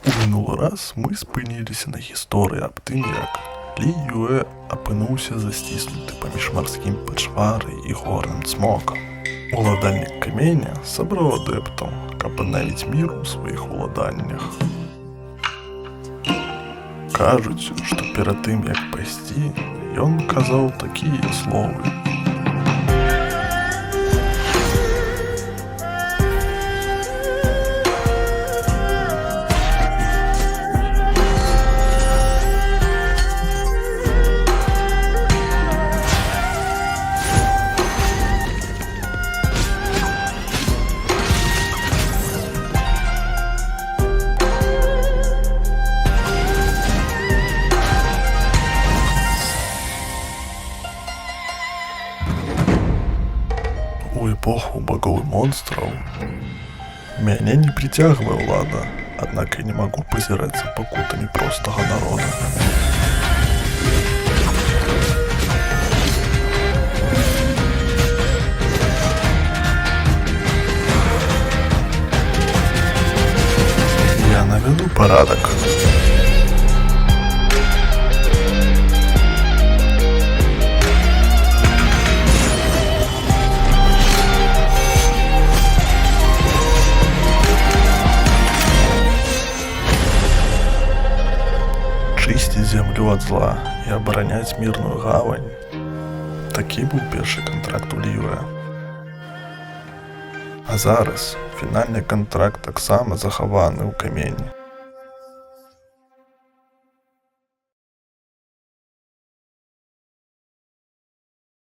У мінулы раз мы спыніліся на гісторыі аб тым, як Лі Юэ апынуўся засціснуты паміж марскім пачварай і горным цмокам. Уладальнік каменя сабраў адэптаў, каб аднавіць мір у сваіх уладаннях. Кажуць, што перад тым, як пайсці, ён казаў такія словы. У эпоху богоў і монстраў мяне не прыцягвае ўлада, аднак я не магу пазіраць за пакутамі простага народа. Я наведу парадак. Чысціць зямлю ад зла і абараняць мірную гавань. Такі быў першы кантракт у Лі Юэ. А зараз фінальны кантракт таксама захаваны ў камені.